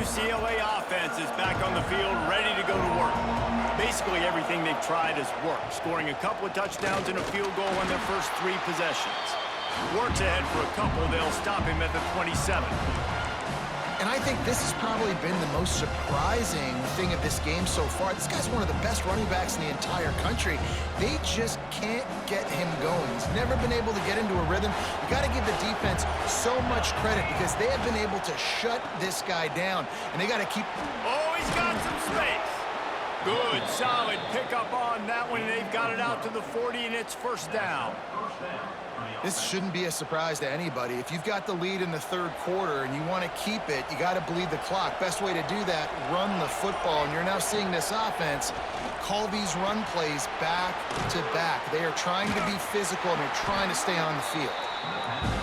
UCLA offense is back on the field, ready to go to work. Basically, everything they've tried has worked, scoring a couple of touchdowns and a field goal on their first 3 possessions. Works ahead for a couple. They'll stop him at the 27. And I think this has probably been the most surprising thing of this game so far. This guy's one of the best running backs in the entire country. They just can't get him going. He's never been able to get into a rhythm. You got to give the defense so much credit because they have been able to shut this guy down. And they got to keep... Oh, he's got some space. Good, solid pickup on that one. They've got it out to the 40, and it's first down. This shouldn't be a surprise to anybody. If you've got the lead in the third quarter and you want to keep it, you got to bleed the clock. Best way to do that, run the football. And you're now seeing this offense call these run plays back to back. They are trying to be physical, and they're trying to stay on the field.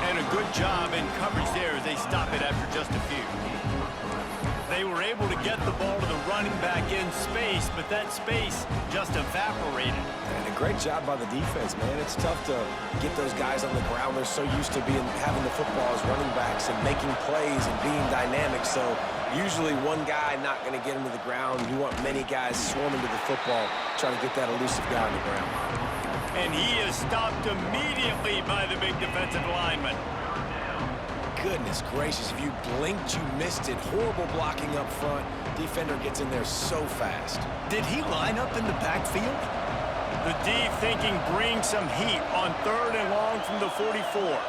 And a good job in coverage there as they stop it after just a few. They were able to get the ball to the running back in space, but that space just evaporated. And a great job by the defense, man. It's tough to get those guys on the ground. They're so used to having the football as running backs and making plays and being dynamic. So usually one guy not going to get him to the ground. You want many guys swarming to the football, trying to get that elusive guy on the ground. And he is stopped immediately by the big defensive lineman. Goodness gracious, if you blinked, you missed it. Horrible blocking up front. Defender gets in there so fast. Did he line up in the backfield? The D thinking bring some heat on 3rd and long from the 44.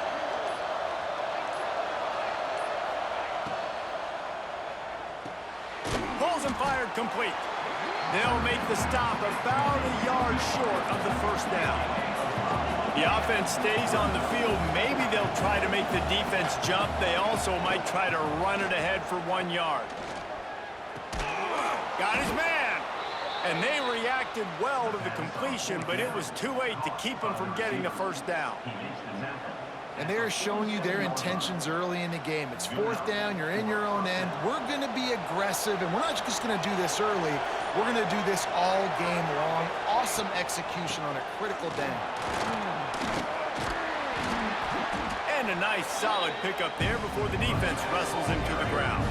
Pulls and fired complete. They'll make the stop about a yard short of the first down. The offense stays on the field. Maybe they'll try to make the defense jump. They also might try to run it ahead for 1 yard. Got his man. And they reacted well to the completion, but it was too late to keep them from getting the first down. And they're showing you their intentions early in the game. It's 4th down, you're in your own end. We're going to be aggressive, and we're not just going to do this early. We're going to do this all game long. Awesome execution on a critical down. And a nice, solid pickup there before the defense wrestles him to the ground.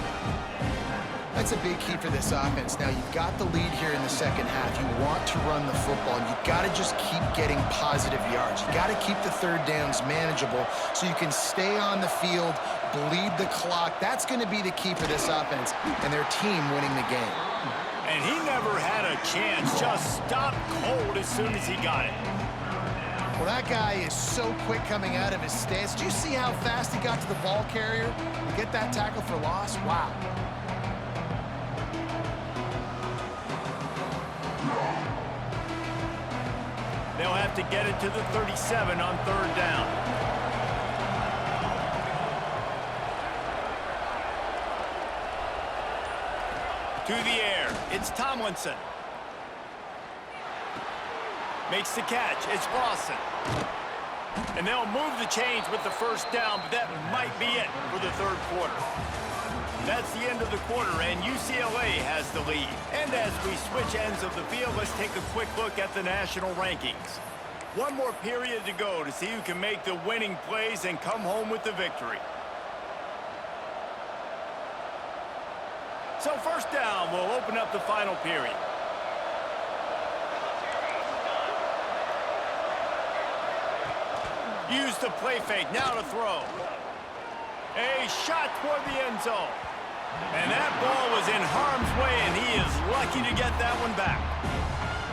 That's a big key for this offense. Now, you've got the lead here in the second half. You want to run the football. You've got to just keep getting positive yards. You've got to keep the third downs manageable so you can stay on the field, bleed the clock. That's going to be the key for this offense and their team winning the game. And he never had a chance. Just stopped cold as soon as he got it. Well, that guy is so quick coming out of his stance. Do you see how fast he got to the ball carrier to get that tackle for loss? Wow. They'll have to get it to the 37 on 3rd down. To the air, it's Tomlinson. Makes the catch, it's Lawson. And they'll move the chains with the first down, but that might be it for the third quarter. That's the end of the quarter, and UCLA has the lead. And as we switch ends of the field, let's take a quick look at the national rankings. One more period to go to see who can make the winning plays and come home with the victory. So first down, we'll open up the final period. Use the play fake, now to throw. A shot toward the end zone. And that ball was in harm's way, and he is lucky to get that one back.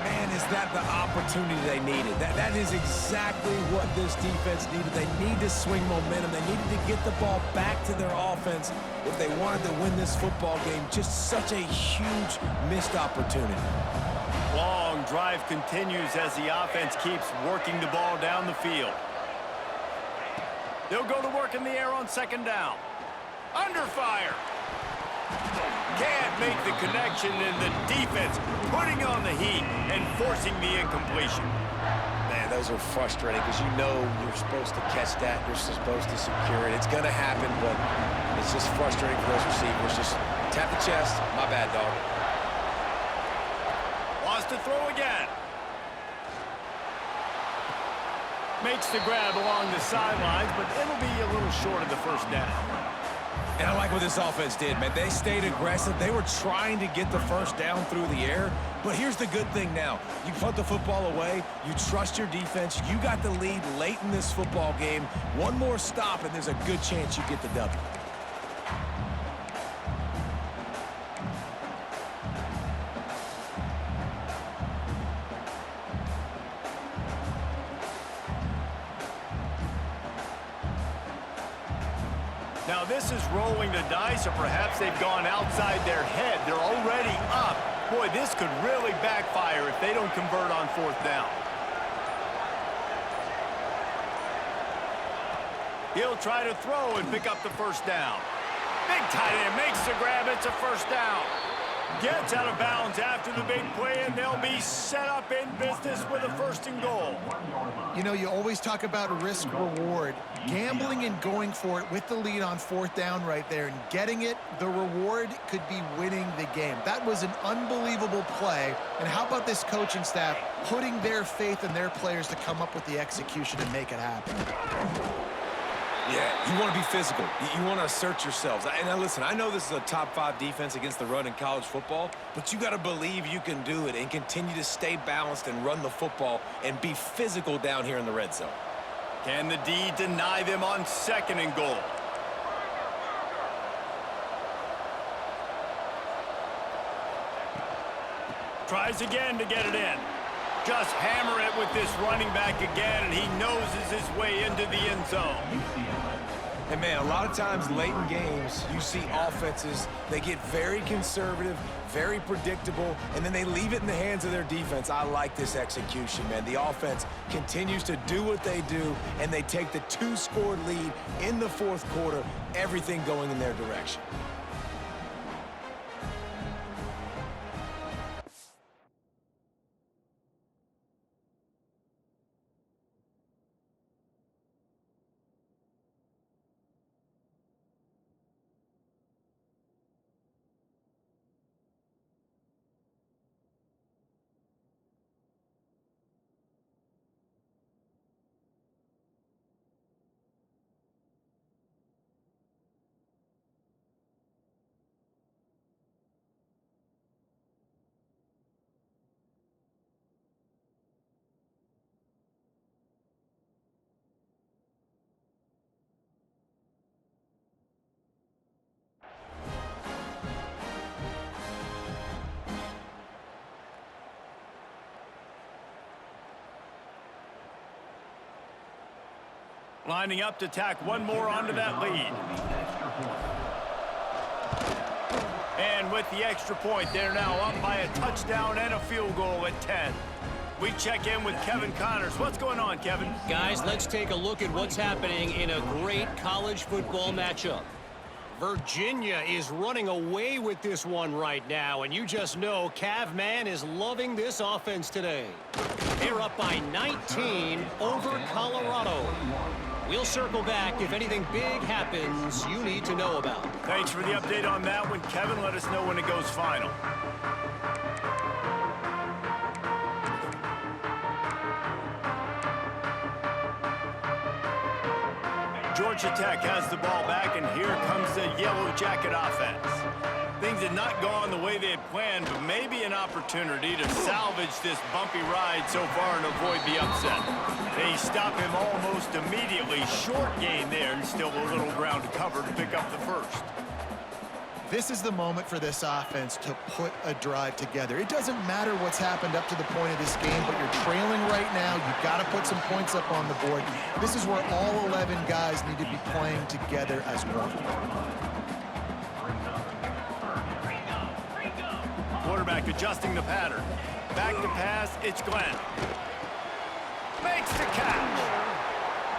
Man, is that the opportunity they needed. That is exactly what this defense needed. They need to swing momentum. They needed to get the ball back to their offense if they wanted to win this football game. Just such a huge missed opportunity. Long drive continues as the offense keeps working the ball down the field. They'll go to work in the air on 2nd down. Under fire. Can't make the connection, and the defense putting on the heat and forcing the incompletion. Man, those are frustrating because you know you're supposed to catch that. You're supposed to secure it. It's going to happen, but it's just frustrating for those receivers. Just tap the chest. My bad, dog. Wants to throw again. Makes the grab along the sidelines, but it'll be a little short of the first down. And I like what this offense did, man. They stayed aggressive. They were trying to get the first down through the air. But here's the good thing now. You put the football away. You trust your defense. You got the lead late in this football game. One more stop, and there's a good chance you get the W. Now this is rolling the dice, or perhaps they've gone outside their head. They're already up. Boy, this could really backfire if they don't convert on fourth down. He'll try to throw and pick up the first down. Big tight end makes the grab. It's a first down. Gets out of bounds after the big play, and they'll be set up in business with a first and goal. You know, you always talk about risk-reward. Gambling and going for it with the lead on fourth down right there and getting it, the reward could be winning the game. That was an unbelievable play. And how about this coaching staff putting their faith in their players to come up with the execution and make it happen? Yeah, you want to be physical. You want to assert yourselves. And now listen, I know this is a top 5 defense against the run in college football, but you got to believe you can do it and continue to stay balanced and run the football and be physical down here in the red zone. Can the D deny them on second and goal? Tries again to get it in. Just hammer it with this running back again, and he noses his way into the end zone. And, man, a lot of times late in games, you see offenses, they get very conservative, very predictable, and then they leave it in the hands of their defense. I like this execution, man. The offense continues to do what they do, and they take the 2-score lead in the fourth quarter, everything going in their direction. Lining up to tack one more onto that lead. And with the extra point, they're now up by a touchdown and a field goal at 10. We check in with Kevin Connors. What's going on, Kevin? Guys, let's take a look at what's happening in a great college football matchup. Virginia is running away with this one right now, and you just know Cav Man is loving this offense today. They're up by 19 over Colorado. We'll circle back if anything big happens you need to know about. Thanks for the update on that one, Kevin. Let us know when it goes final. Georgia Tech has the ball back, and here comes the Yellow Jacket offense. Things had not gone the way they had planned, but maybe an opportunity to salvage this bumpy ride so far and avoid the upset. They stop him almost immediately. Short gain there, and still a little ground to cover to pick up the first. This is the moment for this offense to put a drive together. It doesn't matter what's happened up to the point of this game, but you're trailing right now. You've got to put some points up on the board. This is where all 11 guys need to be playing together as one. Quarterback adjusting the pattern. Back to pass, it's Glenn. Makes the catch.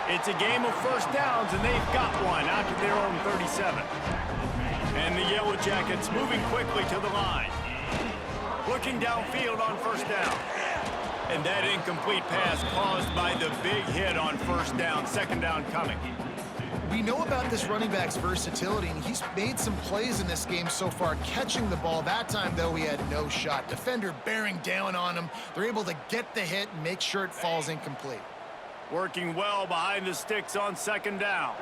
It's a game of first downs, and they've got one out to their own 37. And the Yellow Jackets moving quickly to the line. Looking downfield on first down. And that incomplete pass caused by the big hit on first down. Second down coming. We know about this running back's versatility, and he's made some plays in this game so far, catching the ball. That time, though, he had no shot. Defender bearing down on him. They're able to get the hit and make sure it falls incomplete. Working well behind the sticks on second down.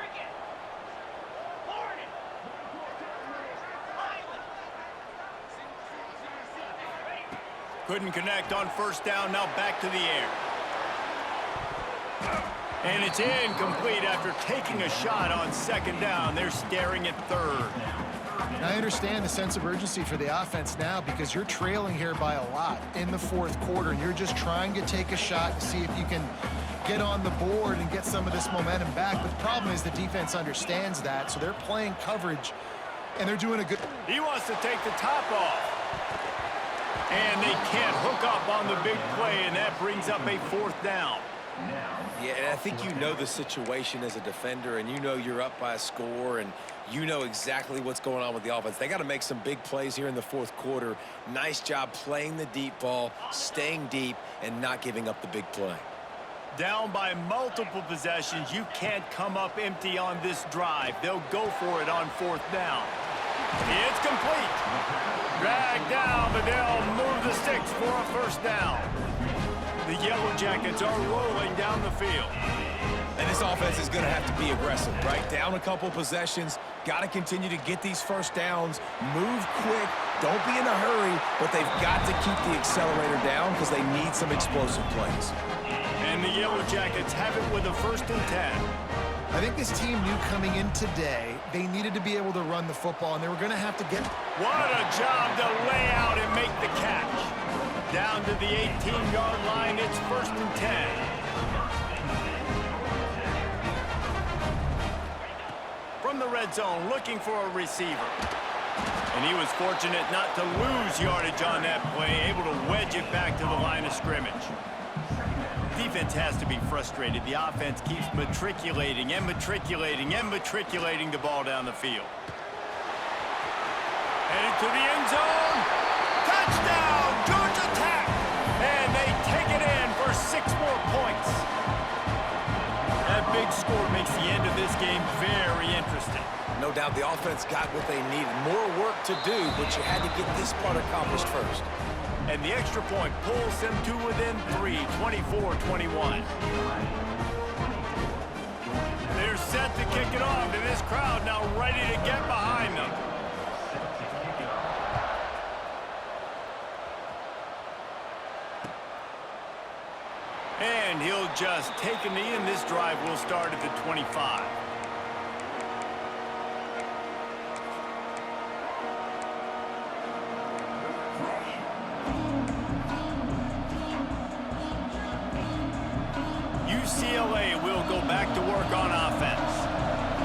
Couldn't connect on first down. Now back to the air. And it's incomplete after taking a shot on second down. They're staring at third. I understand the sense of urgency for the offense now because you're trailing here by a lot in the fourth quarter, and you're just trying to take a shot to see if you can get on the board and get some of this momentum back. But the problem is the defense understands that, so they're playing coverage, and they're doing a good... He wants to take the top off. And they can't hook up on the big play, and that brings up a fourth down. Yeah, and I think you know the situation as a defender, and you know you're up by a score, and you know exactly what's going on with the offense. They got to make some big plays here in the fourth quarter. Nice job playing the deep ball, staying deep, and not giving up the big play. Down by multiple possessions, you can't come up empty on this drive. They'll go for it on fourth down. It's complete. Dragged down, but they'll move the sticks for a first down. The Yellow Jackets are rolling down the field. And this offense is going to have to be aggressive, right? Down a couple possessions, got to continue to get these first downs, move quick, don't be in a hurry, but they've got to keep the accelerator down because they need some explosive plays. And the Yellow Jackets have it with a 1st and 10. I think this team knew coming in today they needed to be able to run the football, and they were going to have to get... What a job to lay out and make the catch. Down to the 18-yard line, it's 1st and 10. From the red zone, looking for a receiver. And he was fortunate not to lose yardage on that play, able to wedge it back to the line of scrimmage. Defense has to be frustrated. The offense keeps matriculating and matriculating and matriculating the ball down the field. Headed to the end zone. Touchdown, Georgia Tech! And they take it in for 6 more points. That big score makes the end of this game very interesting. No doubt the offense got what they needed. More work to do, but you had to get this part accomplished first. And the extra point pulls them to within 3, 24-21. They're set to kick it off, and this crowd now ready to get behind them. And he'll just take a knee, and this drive will start at the 25. UCLA will go back to work on offense.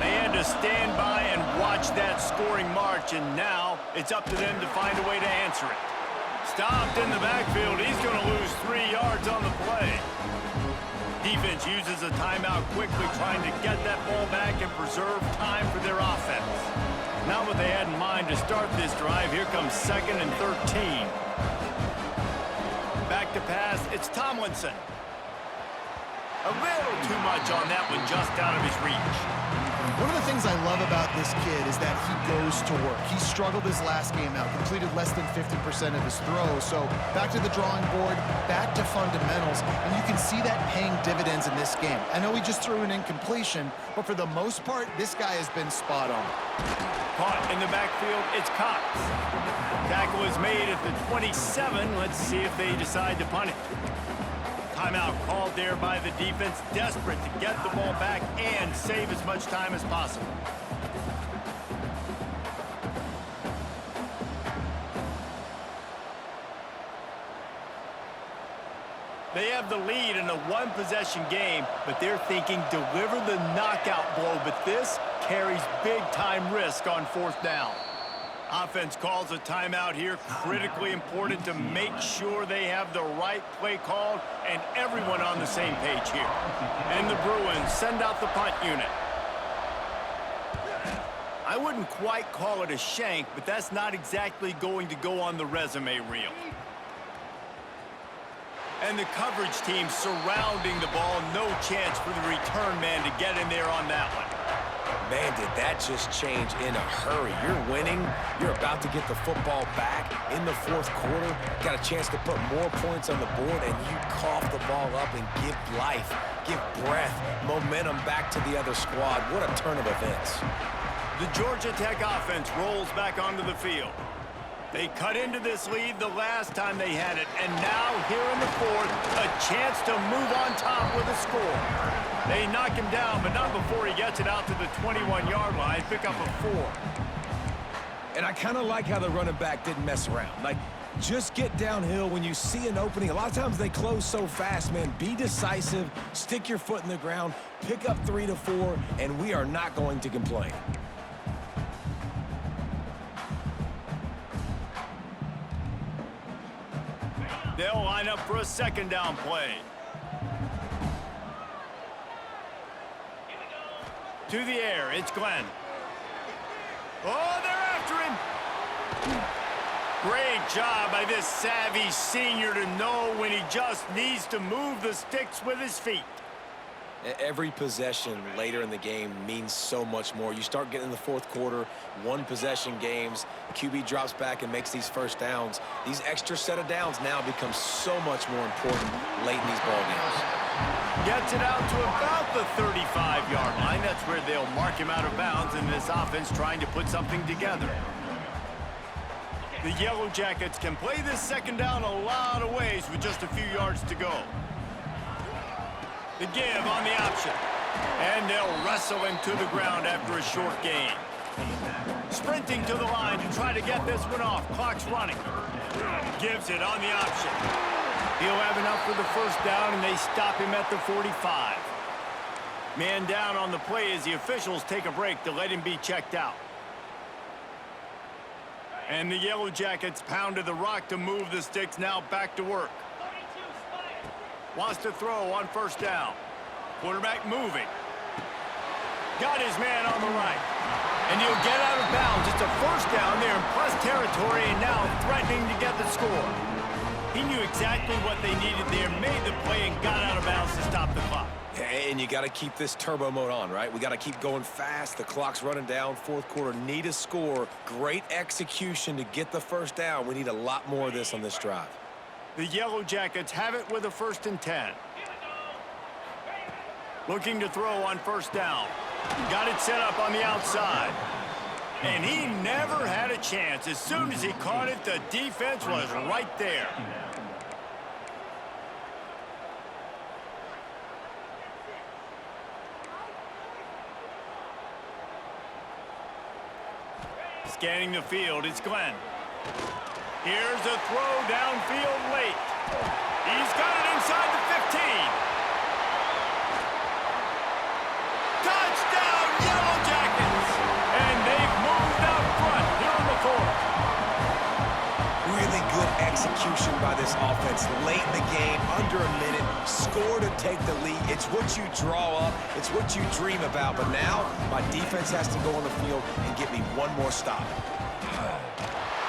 They had to stand by and watch that scoring march, and now it's up to them to find a way to answer it. Stopped in the backfield. He's going to lose 3 yards on the play. Defense uses a timeout quickly, trying to get that ball back and preserve time for their offense. Not what they had in mind to start this drive. Here comes 2nd and 13. Back to pass. It's Tomlinson. A little too much on that one, just out of his reach. One of the things I love about this kid is that he goes to work. He struggled his last game out, completed less than 50% of his throws. So back to the drawing board, back to fundamentals, and you can see that paying dividends in this game. I know he just threw an incompletion, but for the most part, this guy has been spot on. Caught in the backfield, it's Cox. Tackle is made at the 27. Let's see if they decide to punt it. Timeout called there by the defense, desperate to get the ball back and save as much time as possible. They have the lead in a 1-possession game, but they're thinking deliver the knockout blow, but this carries big-time risk on 4th down. Offense calls a timeout here, critically important to make sure they have the right play called and everyone on the same page here. And the Bruins send out the punt unit. I wouldn't quite call it a shank, but that's not exactly going to go on the resume reel. And the coverage team surrounding the ball, no chance for the return man to get in there on that one. Man, did that just change in a hurry. You're winning. You're about to get the football back in the 4th quarter. Got a chance to put more points on the board, and you cough the ball up and give life, give breath, momentum back to the other squad. What a turn of events. The Georgia Tech offense rolls back onto the field. They cut into this lead the last time they had it, and now here in the fourth, a chance to move on top with a score. They knock him down, but not before he gets it out to the 21-yard line, pick up a 4. And I kind of like how the running back didn't mess around. Like, just get downhill when you see an opening. A lot of times they close so fast, man. Be decisive, stick your foot in the ground, pick up 3 to 4, and we are not going to complain. They'll line up for a second down play. To the air, it's Glenn. Oh, they're after him. Great job by this savvy senior to know when he just needs to move the sticks with his feet. Every possession later in the game means so much more. You start getting in the fourth quarter, one-possession games, QB drops back and makes these first downs. These extra set of downs now become so much more important late in these ball games. Gets it out to about the 35-yard line. That's where they'll mark him out of bounds in this offense trying to put something together. The Yellow Jackets can play this second down a lot of ways with just a few yards to go. The give on the option. And they'll wrestle him to the ground after a short gain. Sprinting to the line to try to get this one off. Clock's running. Gives it on the option. He'll have enough for the first down, and they stop him at the 45. Man down on the play as the officials take a break to let him be checked out. And the Yellow Jackets pounded the rock to move the sticks, now back to work. Wants to throw on first down. Quarterback moving. Got his man on the right. And he'll get out of bounds. It's a first down there in plus territory and now threatening to get the score. He knew exactly what they needed there, made the play, and got out of bounds to stop the clock. And you got to keep this turbo mode on, right? We got to keep going fast. The clock's running down. Fourth quarter, need a score. Great execution to get the first down. We need a lot more of this on this drive. The Yellow Jackets have it with a 1st and 10. Looking to throw on first down. Got it set up on the outside. And he never had a chance. As soon as he caught it, the defense was right there. Scanning the field, it's Glenn. Here's a throw downfield late. He's got it inside the 15. Touchdown, Yellow Jackets! And they've moved out front here in the fourth. Really good execution by this offense late in the game, under a minute, score to take the lead. It's what you draw up, it's what you dream about, but now my defense has to go on the field and get me one more stop.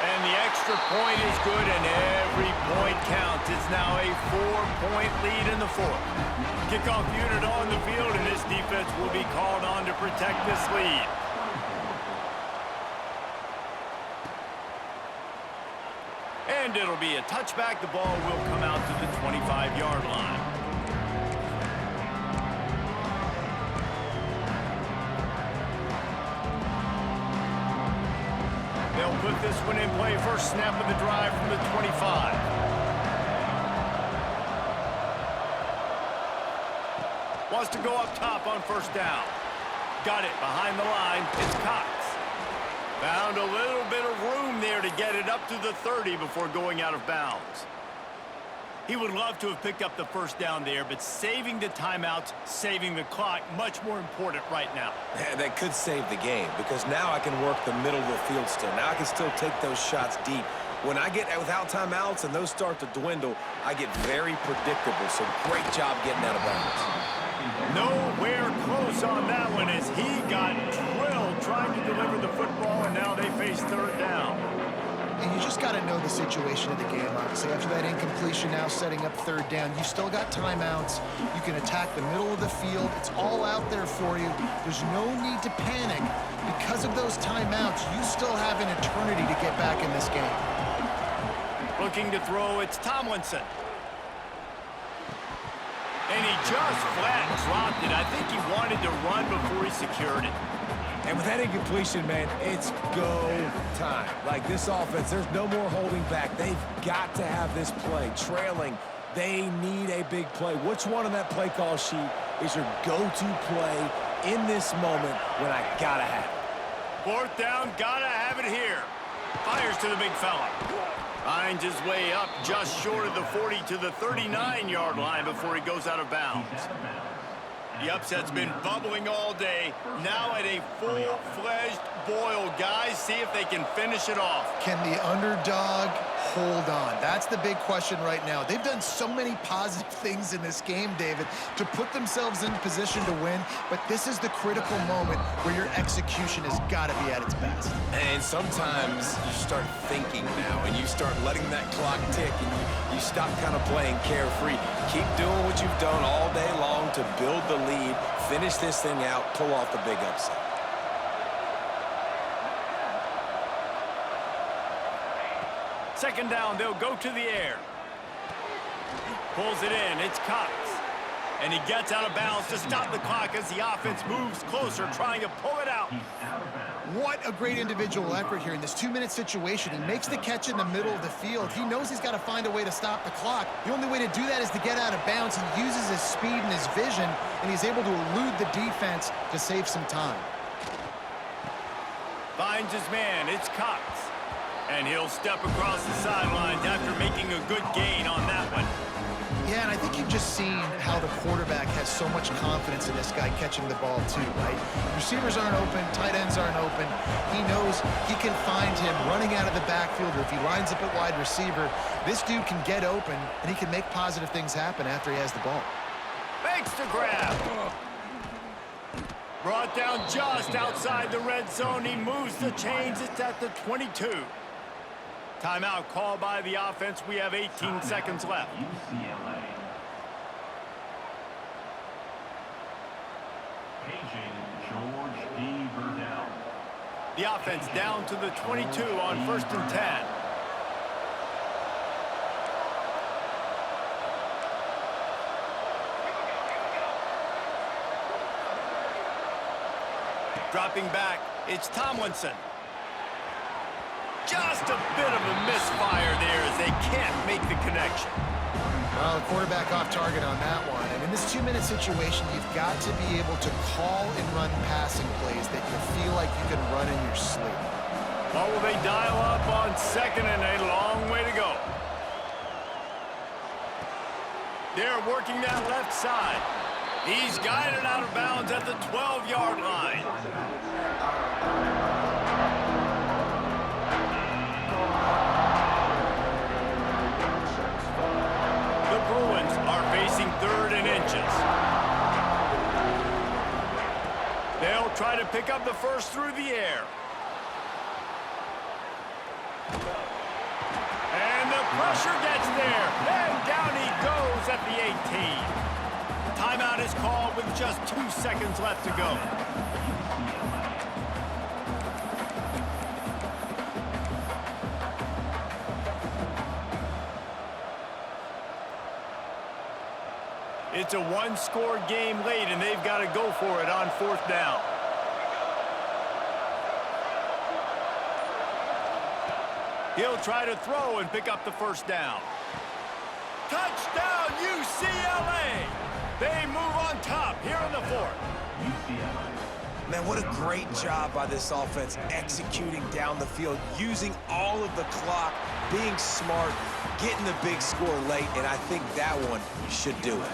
And the extra point is good, and every point counts. It's now a 4-point lead in the fourth. Kickoff unit on the field, and this defense will be called on to protect this lead. And it'll be a touchback. The ball will come out to the 25-yard line. They'll put this one in play. First snap of the drive from the 25. Wants to go up top on first down. Got it behind the line. It's Cox. Found a little bit of room there to get it up to the 30 before going out of bounds. He would love to have picked up the first down there, but saving the timeouts, saving the clock, much more important right now. That could save the game, because now I can work the middle of the field still. Now I can still take those shots deep. When I get without timeouts and those start to dwindle, I get very predictable. So great job getting out of bounds. Nowhere close on that one as he got drilled trying to deliver the football, and now they face third down. And you just got to know the situation of the game, obviously. After that incompletion, now setting up third down, you still got timeouts. You can attack the middle of the field. It's all out there for you. There's no need to panic. Because of those timeouts, you still have an eternity to get back in this game. Looking to throw, it's Tomlinson. And he just flat dropped it. I think he wanted to run before he secured it. And with that incompletion, man, it's go time. Like this offense, there's no more holding back. They've got to have this play. Trailing, they need a big play. Which one on that play call sheet is your go-to play in this moment when I gotta have it? Fourth down, gotta have it here. Fires to the big fella. Finds his way up just short of the 40 to the 39-yard line before he goes out of bounds. The upset's been bubbling all day. Now at a full-fledged boil. Guys, see if they can finish it off. Can the underdog hold on? That's the big question right now. They've done so many positive things in this game, David, to put themselves in position to win, but this is the critical moment where your execution has got to be at its best. And sometimes you start thinking now, and you start letting that clock tick, and you stop kind of playing carefree. Keep doing what you've done all day long to build the lead, finish this thing out, pull off the big upset. Second down, they'll go to the air. Pulls it in, it's Cox. And he gets out of bounds to stop the clock as the offense moves closer, trying to pull it out. What a great individual effort here in this 2-minute situation. He makes the catch in the middle of the field. He knows he's got to find a way to stop the clock. The only way to do that is to get out of bounds. He uses his speed and his vision, and he's able to elude the defense to save some time. Finds his man, it's Cox. And he'll step across the sidelines after making a good gain on that one. Yeah, and I think you've just seen how the quarterback has so much confidence in this guy catching the ball too, right? Receivers aren't open, tight ends aren't open. He knows he can find him running out of the backfield, or if he lines up at wide receiver, this dude can get open, and he can make positive things happen after he has the ball. Makes the grab. Brought down just outside the red zone. He moves the chains. It's at the 22. Timeout called by the offense. We have 18 seconds left. UCLA. Paging George D. Verdell. The offense down to the 22 on 1st and 10. Dropping back, it's Tomlinson. Just a bit of a misfire there as they can't make the connection. Well, the quarterback off target on that one. And in this 2-minute situation, you've got to be able to call and run passing plays that you feel like you can run in your sleep. What will they dial up on second and a long way to go? They're working that left side. He's guided out of bounds at the 12-yard line. The Bruins are facing 3rd and inches. They'll try to pick up the first through the air. And the pressure gets there. And down he goes at the 18. Timeout is called with just 2 seconds left to go. It's a one-score game late, and they've got to go for it on 4th down. He'll try to throw and pick up the first down. Touchdown, UCLA! They move on top here in the 4th. Man, what a great job by this offense executing down the field, using all of the clock, being smart, getting the big score late, and I think that one should do it.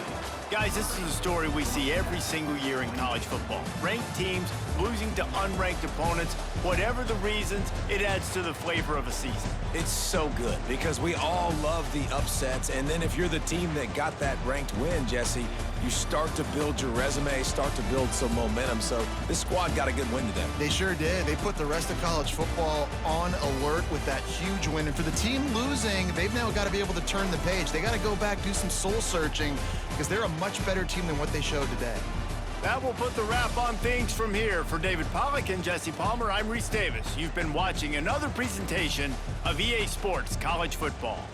Guys, this is a story we see every single year in college football. Ranked teams losing to unranked opponents. Whatever the reasons, it adds to the flavor of a season. It's so good because we all love the upsets, and then if you're the team that got that ranked win, Jesse, you start to build your resume, start to build some momentum. So this squad got a good win today. They sure did. They put the rest of college football on alert with that huge win. And for the team losing, they've now got to be able to turn the page. They got to go back, do some soul searching, because they're a much better team than what they showed today. That will put the wrap on things from here. For David Pollack and Jesse Palmer, I'm Reese Davis. You've been watching another presentation of EA Sports College Football.